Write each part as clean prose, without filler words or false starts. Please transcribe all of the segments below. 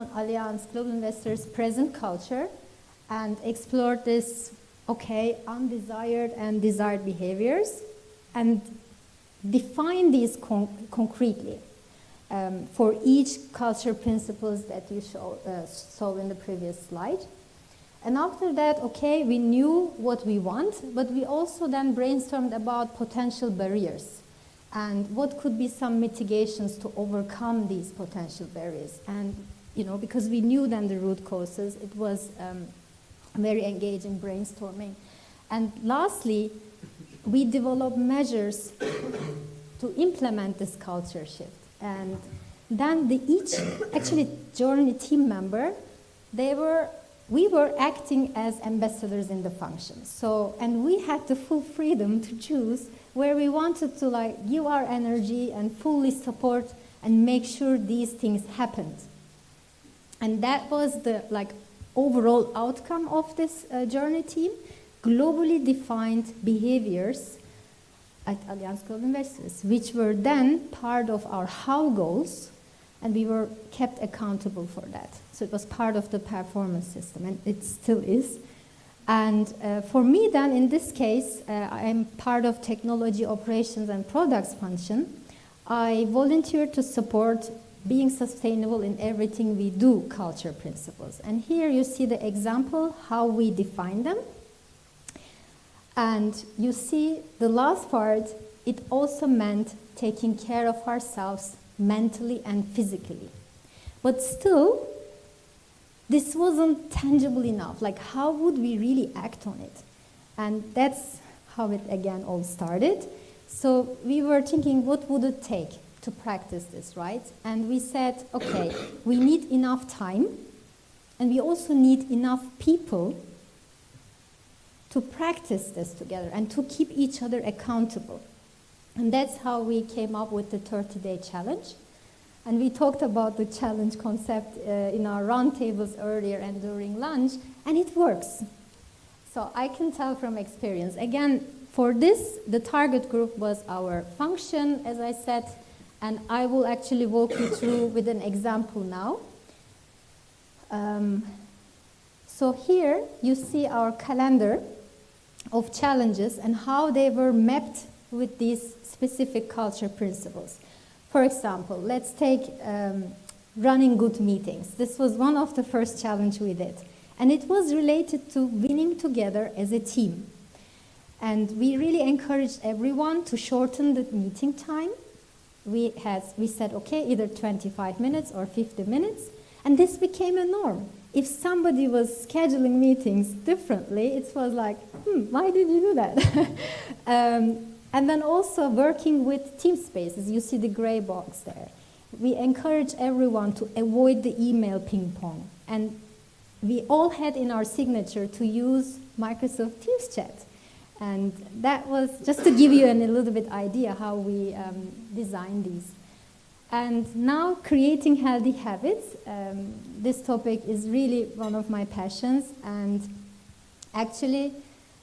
Allianz Global Investors present culture and explore this, undesired and desired behaviors and define these concretely for each culture principles that you saw in the previous slide. And after that, we knew what we want, but we also then brainstormed about potential barriers and what could be some mitigations to overcome these potential barriers. And because we knew then the root causes, it was very engaging brainstorming. And lastly, we developed measures to implement this culture shift. And then each journey team member, we were acting as ambassadors in the function. And we had the full freedom to choose where we wanted to give our energy and fully support and make sure these things happened. And that was the overall outcome of this journey team, globally defined behaviors at Allianz Global Investors, which were then part of our how goals, and we were kept accountable for that. So it was part of the performance system, and it still is. And for me then, in this case, I am part of technology operations and products function. I volunteer to support being sustainable in everything we do culture principles. And here you see the example, how we define them. And you see the last part, it also meant taking care of ourselves mentally and physically. But still, this wasn't tangible enough. How would we really act on it? And that's how it again all started. So we were thinking, what would it take to practice this, right? And we said, we need enough time, and we also need enough people to practice this together and to keep each other accountable. And that's how we came up with the 30-day challenge. And we talked about the challenge concept in our roundtables earlier and during lunch, and it works. So I can tell from experience. Again, for this, the target group was our function, as I said, and I will actually walk you through with an example now. So here you see our calendar of challenges and how they were mapped with these specific culture principles. For example, let's take running good meetings. This was one of the first challenges we did. And it was related to winning together as a team. And we really encouraged everyone to shorten the meeting time. We said, either 25 minutes or 50 minutes. And this became a norm. If somebody was scheduling meetings differently, it was why did you do that? And then also working with team spaces. You see the gray box there. We encourage everyone to avoid the email ping pong. And we all had in our signature to use Microsoft Teams chat. And that was just to give you a little bit idea how we designed these. And now creating healthy habits. This topic is really one of my passions. And actually,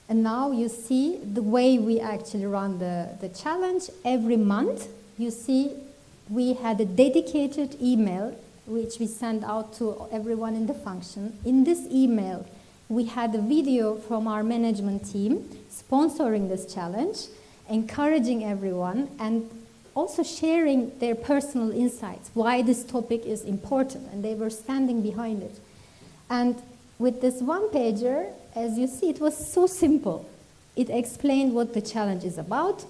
now you see the way we actually run the challenge. Every month, you see, we had a dedicated email which we send out to everyone in the function. In this email, we had a video from our management team sponsoring this challenge, encouraging everyone, and also sharing their personal insights, why this topic is important, and they were standing behind it. And with this one-pager, as you see, it was so simple. It explained what the challenge is about.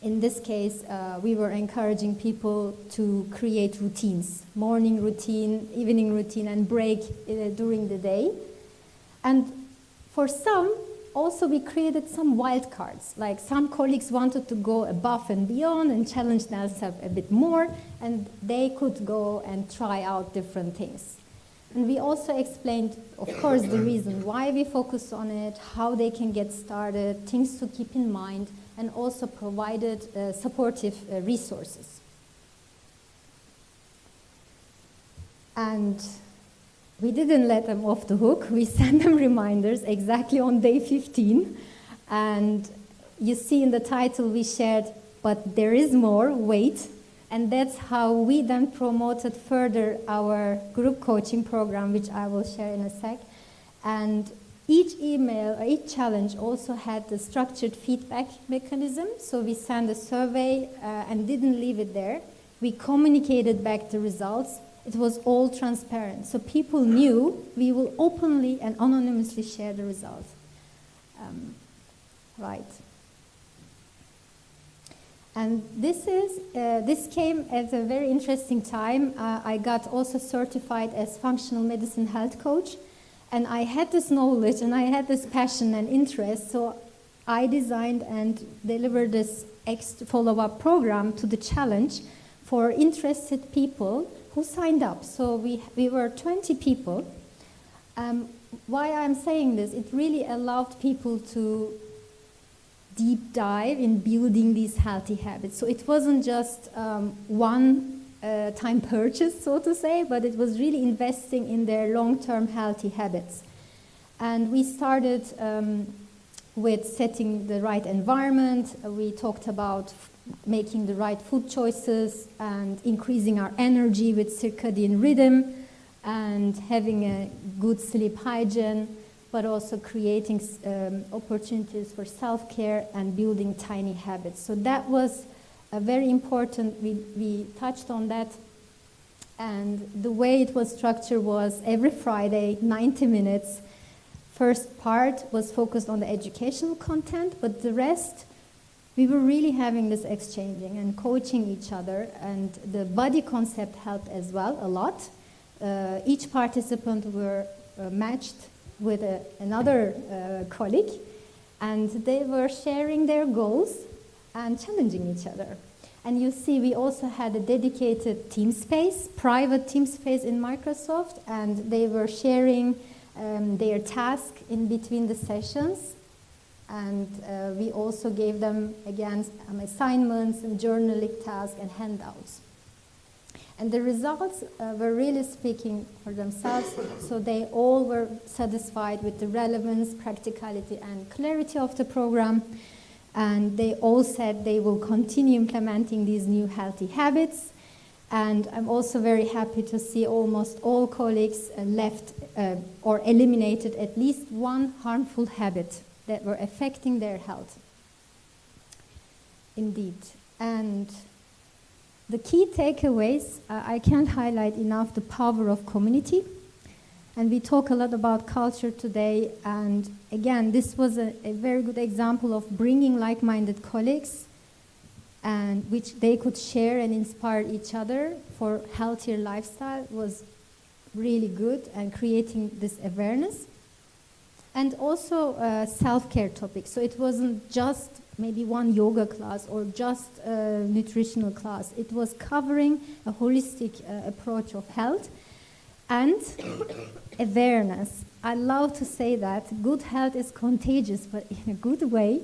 In this case, we were encouraging people to create routines, morning routine, evening routine, and break during the day. And for some, also we created some wild cards. Some colleagues wanted to go above and beyond and challenge themselves a bit more, and they could go and try out different things. And we also explained, of course, the reason why we focus on it, how they can get started, things to keep in mind, and also provided supportive resources. And we didn't let them off the hook. We sent them reminders exactly on day 15. And you see in the title we shared, but there is more, wait. And that's how we then promoted further our group coaching program, which I will share in a sec. And each email, or each challenge also had the structured feedback mechanism. So we sent a survey and didn't leave it there. We communicated back the results. It was all transparent. So people knew we will openly and anonymously share the results. Right. And this came at a very interesting time. I got also certified as functional medicine health coach. And I had this knowledge and I had this passion and interest. So I designed and delivered this follow-up program to the challenge for interested people who signed up. So we were 20 people. Why I'm saying this, it really allowed people to deep dive in building these healthy habits. So it wasn't just one-time purchase, so to say, but it was really investing in their long-term healthy habits. And we started with setting the right environment. We talked about making the right food choices and increasing our energy with circadian rhythm and having a good sleep hygiene, but also creating opportunities for self-care and building tiny habits. So that was a very important, we touched on that. And the way it was structured was every Friday, 90 minutes. First part was focused on the educational content, but the rest, we were really having this exchanging and coaching each other, and the body concept helped as well a lot. Each participant were matched with another colleague, and they were sharing their goals and challenging each other. And you see, we also had a dedicated team space, private team space in Microsoft, and they were sharing their task in between the sessions. And we also gave them, again, assignments and journaling tasks and handouts. And the results were really speaking for themselves, so they all were satisfied with the relevance, practicality, and clarity of the program. And they all said they will continue implementing these new healthy habits. And I'm also very happy to see almost all colleagues left or eliminated at least one harmful habit that were affecting their health. Indeed. And the key takeaways, I can't highlight enough the power of community. And we talk a lot about culture today. And again, this was a very good example of bringing like-minded colleagues, and which they could share and inspire each other for healthier lifestyle was really good, and creating this awareness. And also self-care topics. So it wasn't just maybe one yoga class or just a nutritional class. It was covering a holistic approach of health and awareness. I love to say that good health is contagious, but in a good way.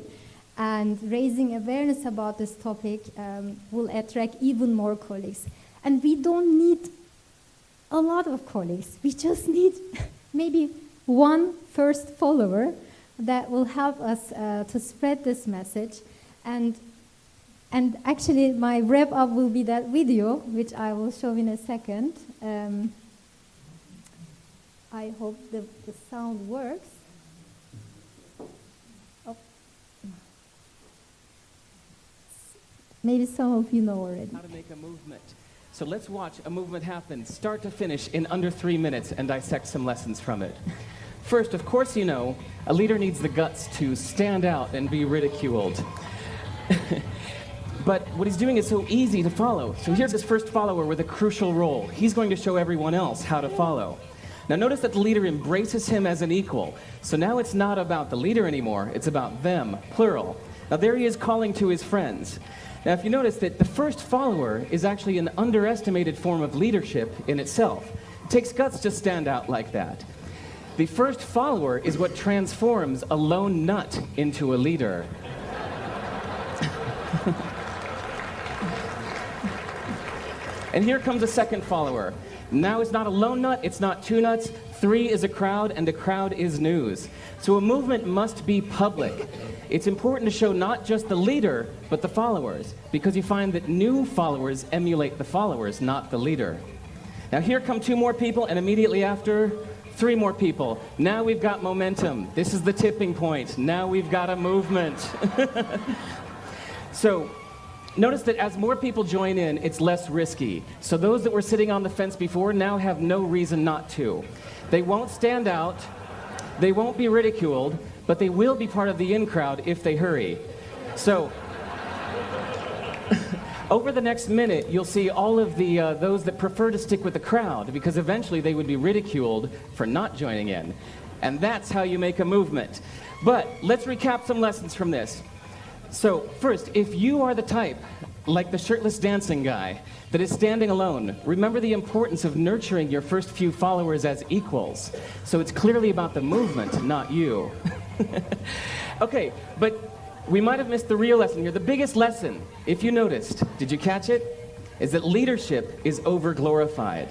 And raising awareness about this topic will attract even more colleagues. And we don't need a lot of colleagues. We just need maybe one first follower that will help us to spread this message. And actually, my wrap-up will be that video, which I will show in a second. I hope the sound works. Oh. Maybe some of you know already. How to make a movement. So let's watch a movement happen, start to finish, in under 3 minutes, and dissect some lessons from it. First, of course, you know, a leader needs the guts to stand out and be ridiculed. But what he's doing is so easy to follow. So here's this first follower with a crucial role. He's going to show everyone else how to follow. Now notice that the leader embraces him as an equal. So now it's not about the leader anymore, it's about them, plural. Now there he is calling to his friends. Now if you notice that the first follower is actually an underestimated form of leadership in itself. It takes guts to stand out like that. The first follower is what transforms a lone nut into a leader. And here comes a second follower. Now it's not a lone nut, it's not two nuts, 3 is a crowd, and a crowd is news. So a movement must be public. It's important to show not just the leader, but the followers, because you find that new followers emulate the followers, not the leader. Now here come 2 more people, and immediately after, 3 more people. Now we've got momentum. This is the tipping point. Now we've got a movement. So, notice that as more people join in, it's less risky. So those that were sitting on the fence before now have no reason not to. They won't stand out, they won't be ridiculed, but they will be part of the in crowd if they hurry. So, over the next minute, you'll see all of the those that prefer to stick with the crowd, because eventually they would be ridiculed for not joining in. And that's how you make a movement. But let's recap some lessons from this. So first, if you are the type, like the shirtless dancing guy, that is standing alone, remember the importance of nurturing your first few followers as equals. So it's clearly about the movement, not you. Okay, but we might have missed the real lesson here. The biggest lesson, if you noticed, did you catch it? Is that leadership is over-glorified.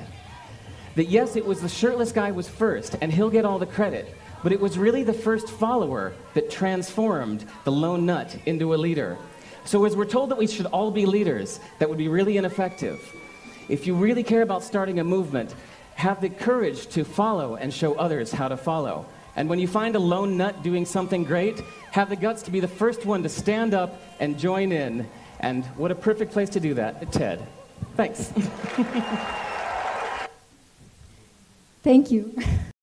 That yes, it was the shirtless guy was first, and he'll get all the credit. But it was really the first follower that transformed the lone nut into a leader. So as we're told that we should all be leaders, that would be really ineffective. If you really care about starting a movement, have the courage to follow and show others how to follow. And when you find a lone nut doing something great, have the guts to be the first one to stand up and join in. And what a perfect place to do that, TED. Thanks. Thank you.